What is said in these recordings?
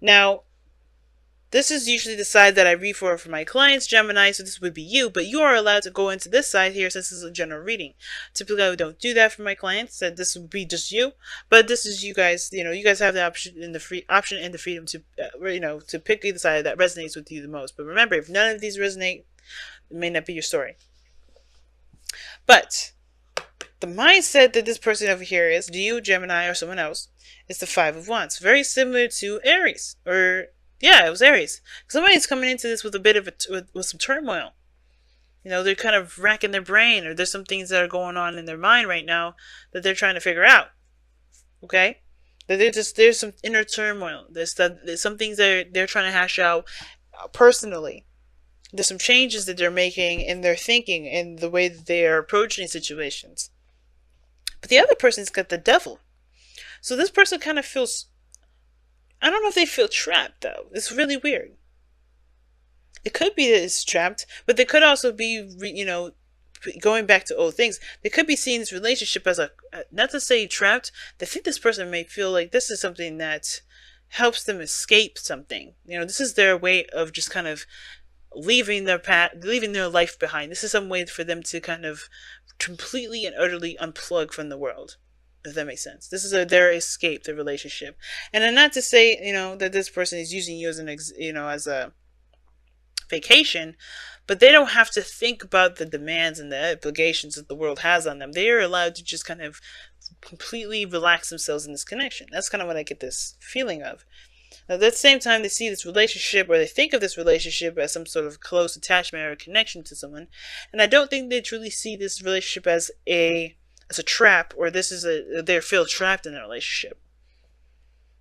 Now, this is usually the side that I read for my clients, Gemini, so this would be you, but you are allowed to go into this side here since this is a general reading. Typically, I don't do that for my clients, that this would be just you, but this is you guys, you guys have the option and the freedom to, to pick either side that resonates with you the most. But remember, if none of these resonate, it may not be your story. But the mindset that this person over here is, do you, Gemini, or someone else, is the Five of Wands. Very similar to Aries, or yeah, it was Aries. Somebody's coming into this with a bit of with some turmoil. They're kind of racking their brain, or there's some things that are going on in their mind right now that they're trying to figure out. Okay, that there's some inner turmoil. There's some things that they're trying to hash out personally. There's some changes that they're making in their thinking and the way that they are approaching situations. But the other person's got the Devil. So this person kind of feels, I don't know if they feel trapped though. It's really weird. It could be that it's trapped, but they could also be, going back to old things. They could be seeing this relationship as not to say trapped. They think this person may feel like this is something that helps them escape something. This is their way of just kind of leaving their life behind. This is some way for them to kind of completely and utterly unplug from the world. If that makes sense. This is their escape, their relationship. And then not to say, that this person is using you as as a vacation, but they don't have to think about the demands and the obligations that the world has on them. They are allowed to just kind of completely relax themselves in this connection. That's kind of what I get this feeling of. Now, at the same time, they see this relationship, or they think of this relationship as some sort of close attachment or connection to someone. And I don't think they truly see this relationship as a trap, or they feel trapped in a relationship.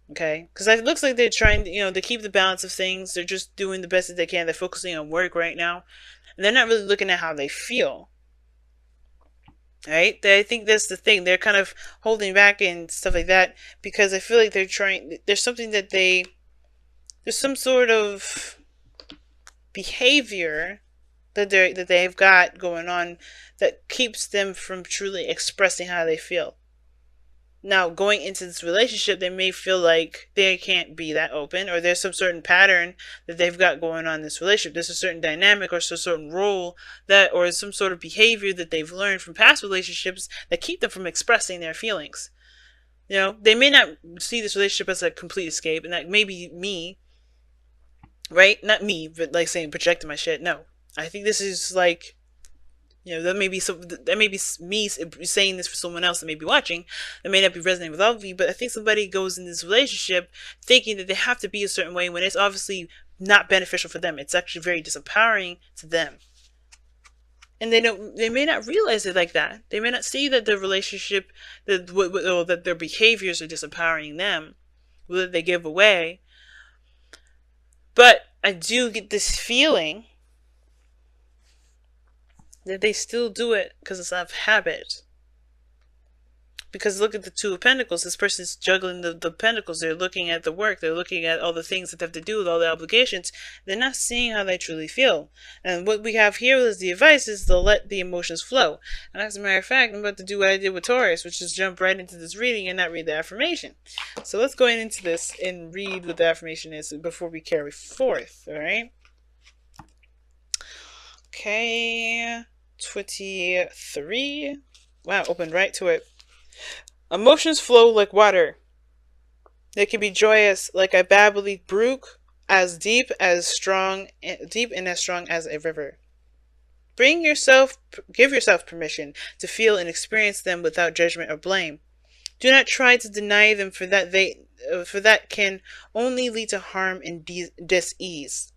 Okay, because it looks like they're trying to keep the balance of things. They're just doing the best that they can. They're focusing on work right now, and they're not really looking at how they feel. Right? I think that's the thing. They're kind of holding back and stuff like that because I feel like they're trying. There's something that there's some sort of behavior that they've got going on that keeps them from truly expressing how they feel. Now, going into this relationship, they may feel like they can't be that open, or there's some certain pattern that they've got going on in this relationship. There's a certain dynamic or some certain role or some sort of behavior that they've learned from past relationships that keep them from expressing their feelings. They may not see this relationship as a complete escape, and that may be me, right? Not me, but like saying projecting my shit. No, I think this is like, that may be me saying this for someone else that may be watching. That may not be resonating with all of you, but I think somebody goes in this relationship thinking that they have to be a certain way when it's obviously not beneficial for them. It's actually very disempowering to them. And they may not realize it like that. They may not see that the relationship, that their behaviors are disempowering them, that they give away. But I do get this feeling that they still do it because it's out of habit. Because look at the Two of Pentacles. This person's juggling the Pentacles. They're looking at the work. They're looking at all the things that they have to do with all the obligations. They're not seeing how they truly feel. And what we have here is the advice is to let the emotions flow. And as a matter of fact, I'm about to do what I did with Taurus, which is jump right into this reading and not read the affirmation. So let's go into this and read what the affirmation is before we carry forth. Alright? Okay. 23. Wow, opened right to it. Emotions flow like water. They can be joyous like a babbly brook, as deep and as strong as a river. Give yourself permission to feel and experience them without judgment or blame. Do not try to deny them, for that can only lead to harm and dis-ease.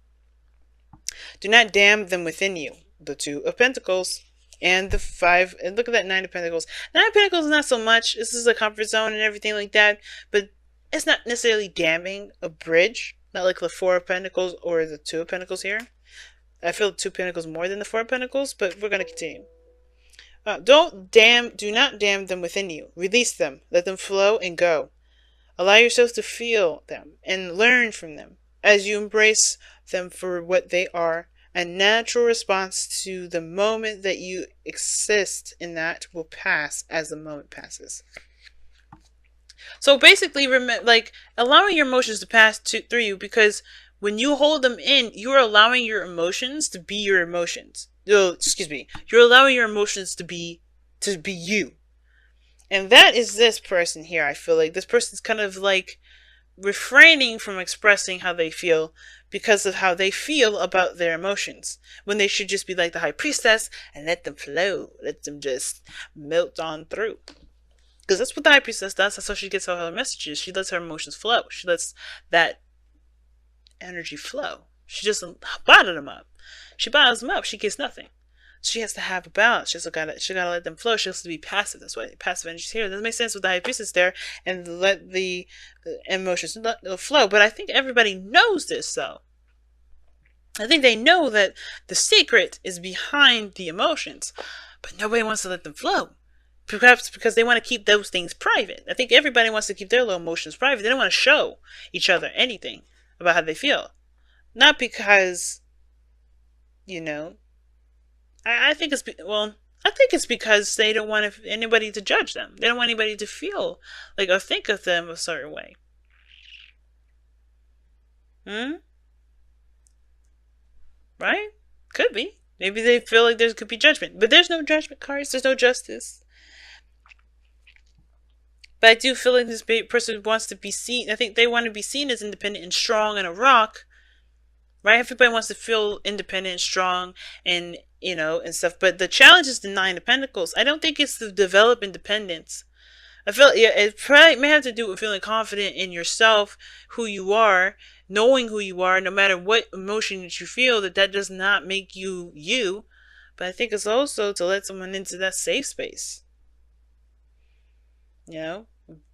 Do not damn them within you. The Two of Pentacles and the Five, and look at that Nine of Pentacles. Nine of Pentacles is not so much. This is a comfort zone and everything like that, but it's not necessarily damning a bridge. Not like the Four of Pentacles or the Two of Pentacles here. I feel the Two of Pentacles more than the Four of Pentacles, but we're going to continue. Do not damn them within you. Release them. Let them flow and go. Allow yourself to feel them and learn from them as you embrace them for what they are. A natural response to the moment that you exist in that will pass as the moment passes. So basically, like allowing your emotions to pass through you, because when you hold them in, you are allowing your emotions to be your emotions. Oh, excuse me. You're allowing your emotions to be you. And that is this person here. I feel like this person's kind of like refraining from expressing how they feel because of how they feel about their emotions, when they should just be like the high priestess and let them flow, let them just melt on through. Because that's what the high priestess does. That's how she gets all her messages. She lets her emotions flow. She lets that energy flow. She doesn't bottle them up. She bottles them up. She gets nothing. She has to have a balance. She gotta let them flow. She has to be passive. That's why passive energy is here. That makes sense with the high priestess there, and let the emotions flow. But I think everybody knows this, though. I think they know that the secret is behind the emotions, but nobody wants to let them flow. Perhaps because they want to keep those things private. I think everybody wants to keep their little emotions private. They don't want to show each other anything about how they feel. Not because, you know, I think it's, well, I think it's because they don't want anybody to judge them. They don't want anybody to feel like or think of them a certain way. Right? Could be. Maybe they feel like there could be judgment. But there's no judgment cards. There's no justice. But I do feel like this person wants to be seen. I think they want to be seen as independent and strong and a rock. Right? Everybody wants to feel independent and strong and, you know, and stuff. But the challenge is the Nine of Pentacles. I don't think it's to develop independence. I feel, yeah, it probably may have to do with feeling confident in yourself, who you are, knowing who you are, no matter what emotion that you feel, that does not make you you. But I think it's also to let someone into that safe space. You know,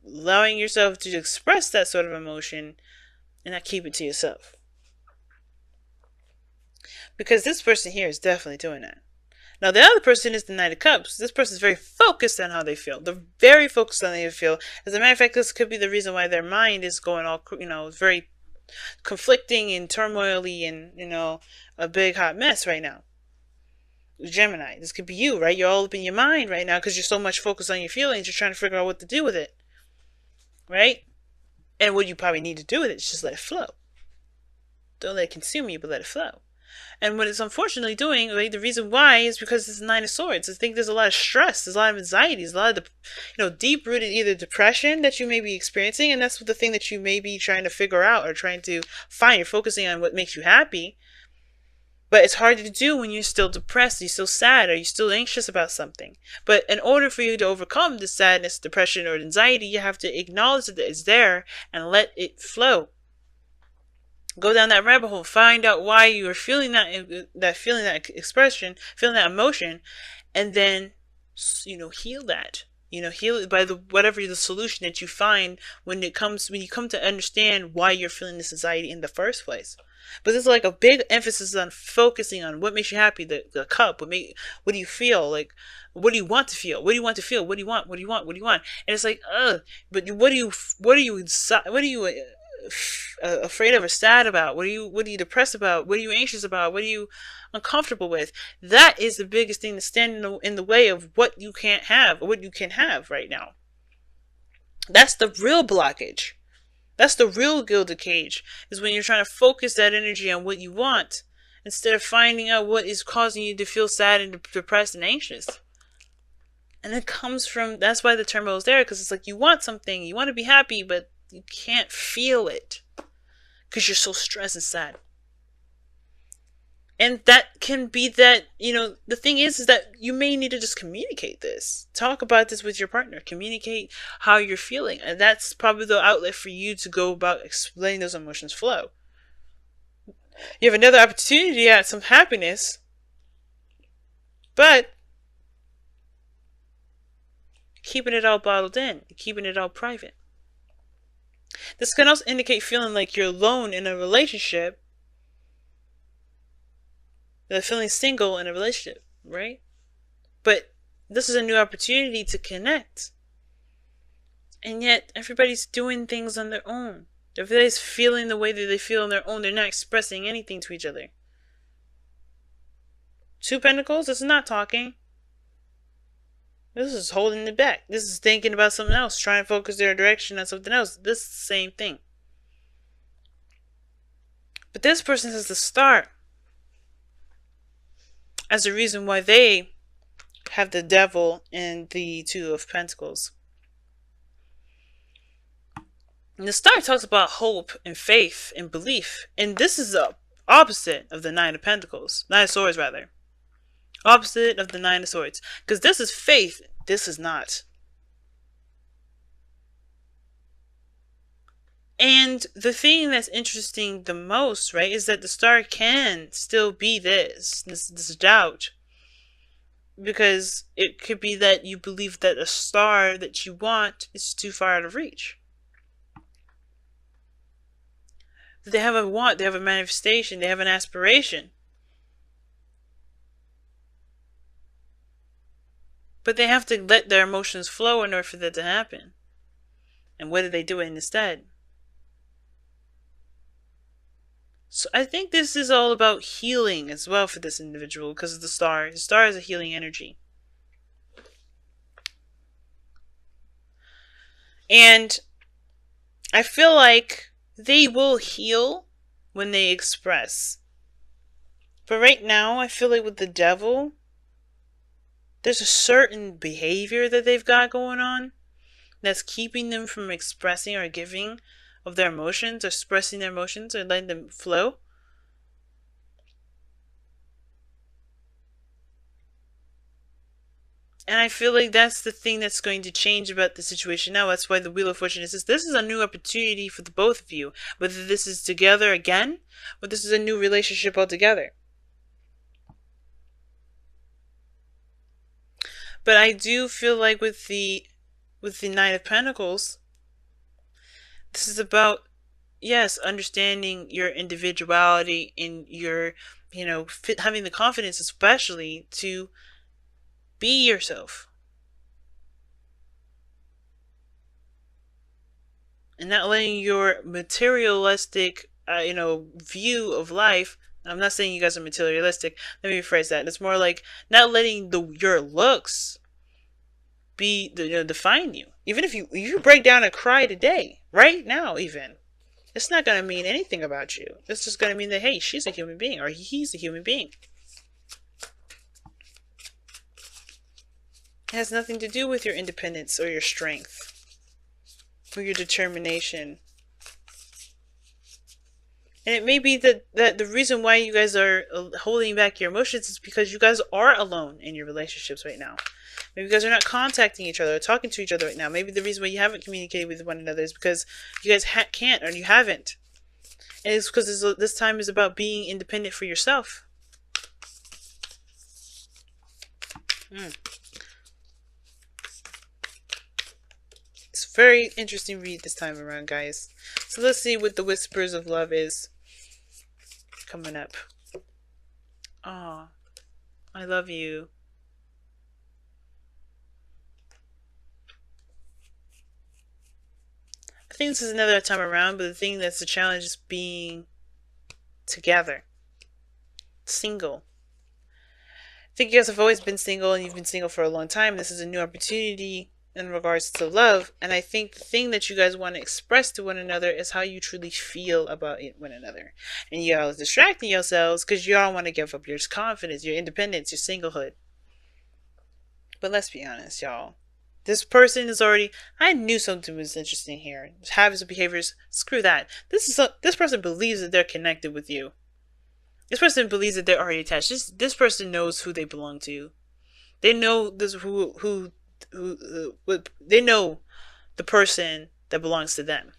allowing yourself to express that sort of emotion and not keep it to yourself. Because this person here is definitely doing that. Now, the other person is the Knight of Cups. This person is very focused on how they feel. They're very focused on how they feel. As a matter of fact, this could be the reason why their mind is going all, you know, very conflicting and turmoily and, you know, a big hot mess right now. Gemini, this could be you, right? You're all up in your mind right now because you're so much focused on your feelings. You're trying to figure out what to do with it, right? And what you probably need to do with it is just let it flow. Don't let it consume you, but let it flow. And what it's unfortunately doing, like, the reason why is because it's the Nine of Swords. I think there's a lot of stress, there's a lot of anxiety, there's a lot of, you know, deep-rooted either depression that you may be experiencing, and that's the thing that you may be trying to figure out or trying to find. You're focusing on what makes you happy, but it's hard to do when you're still depressed, you're still sad, or you're still anxious about something. But in order for you to overcome the sadness, depression, or anxiety, you have to acknowledge that it's there and let it flow. Go down that rabbit hole. Find out why you are feeling that expression, feeling that emotion, and then, you know, heal that. You know, heal it by whatever the solution that you find when you come to understand why you're feeling this anxiety in the first place. But there's like a big emphasis on focusing on what makes you happy. The cup. What do you feel like? What do you want to feel? What do you want to feel? What do you want? What do you want? What do you want? And it's like, but what are you afraid of or sad about? What are you depressed about? What are you anxious about? What are you uncomfortable with? That is the biggest thing that's standing in the way of what you can't have or what you can have right now. That's the real blockage. That's the real gilded cage, is when you're trying to focus that energy on what you want instead of finding out what is causing you to feel sad and depressed and anxious. And it comes from, that's why the turmoil is there, because it's like you want something, you want to be happy, but you can't feel it because you're so stressed and sad. And that can be that, you know, the thing is that you may need to just communicate this. Talk about this with your partner. Communicate how you're feeling. And that's probably the outlet for you to go about explaining those emotions flow. You have another opportunity at some happiness, but keeping it all bottled in, keeping it all private. This can also indicate feeling like you're alone in a relationship, feeling single in a relationship, right? But this is a new opportunity to connect. And yet, everybody's doing things on their own. Everybody's feeling the way that they feel on their own. They're not expressing anything to each other. Two Pentacles, this is not talking. This is holding it back. This is thinking about something else, trying to focus their direction on something else. This is the same thing. But this person has the star as the reason why they have the devil and the Two of Pentacles. And the star talks about hope and faith and belief. And this is the opposite of the Nine of Pentacles. Nine of Swords, rather. Opposite of the Nine of Swords. Because this is faith. This is not. And the thing that's interesting the most, right, is that the star can still be this doubt. Because it could be that you believe that a star that you want is too far out of reach. They have a want, they have a manifestation, they have an aspiration. But they have to let their emotions flow in order for that to happen. And what do they do instead? So I think this is all about healing as well for this individual because of the star. The star is a healing energy. And I feel like they will heal when they express. But right now, I feel like with the devil, there's a certain behavior that they've got going on that's keeping them from expressing or giving of their emotions, or expressing their emotions, or letting them flow. And I feel like that's the thing that's going to change about the situation now. That's why the Wheel of Fortune is this is a new opportunity for the both of you. Whether this is together again, or this is a new relationship altogether. But I do feel like with the Nine of Pentacles, this is about, yes, understanding your individuality and your, having the confidence especially to be yourself. And not letting your materialistic, view of life. I'm not saying you guys are materialistic. Let me rephrase that. It's more like not letting your looks define you. Even if you break down and cry today, right now even, it's not going to mean anything about you. It's just going to mean that, hey, she's a human being, or he's a human being. It has nothing to do with your independence or your strength or your determination. And it may be that the reason why you guys are holding back your emotions is because you guys are alone in your relationships right now. Maybe you guys are not contacting each other or talking to each other right now. Maybe the reason why you haven't communicated with one another is because you guys can't, or you haven't. And it's because this time is about being independent for yourself. It's a very interesting read this time around, guys. So let's see what the Whispers of Love is coming up. Oh, I love you. I think this is another time around, but the thing that's the challenge is being together. Single. I think you guys have always been single, and you've been single for a long time. This is a new opportunity in regards to love. And I think the thing that you guys want to express to one another is how you truly feel about one another. And y'all are distracting yourselves because y'all want to give up your confidence, your independence, your singlehood. But let's be honest, y'all. This person is already, I knew something was interesting here. Habits and behaviors, screw that. This person believes that they're connected with you. This person believes that they're already attached. This person knows who they belong to. They know they know the person that belongs to them.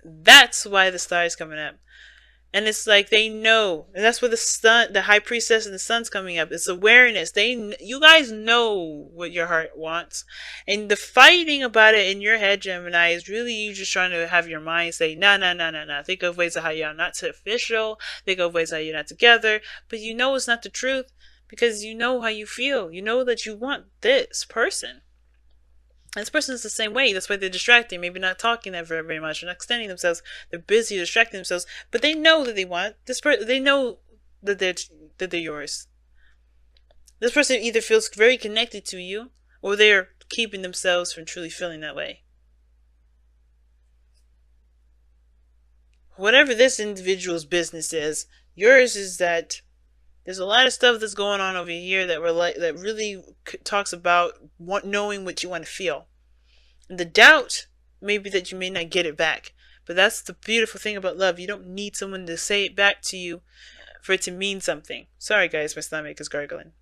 That's why the star is coming up. And it's like they know, and that's where the high priestess and the sun's coming up. It's awareness. You guys know what your heart wants, and the fighting about it in your head, Gemini, is really you just trying to have your mind say, no. Think of ways of how you're not official. Think of ways how you're not together. But you know it's not the truth because you know how you feel. You know that you want this person. And this person is the same way. That's why they're distracting. Maybe not talking that very, very much. They're not extending themselves. They're busy distracting themselves. But they know that they want this person. They know that they're yours. This person either feels very connected to you, or they're keeping themselves from truly feeling that way. Whatever this individual's business is, yours is that there's a lot of stuff that's going on over here that really talks about knowing what you want to feel. And the doubt may be that you may not get it back. But that's the beautiful thing about love. You don't need someone to say it back to you for it to mean something. Sorry guys, my stomach is gargling.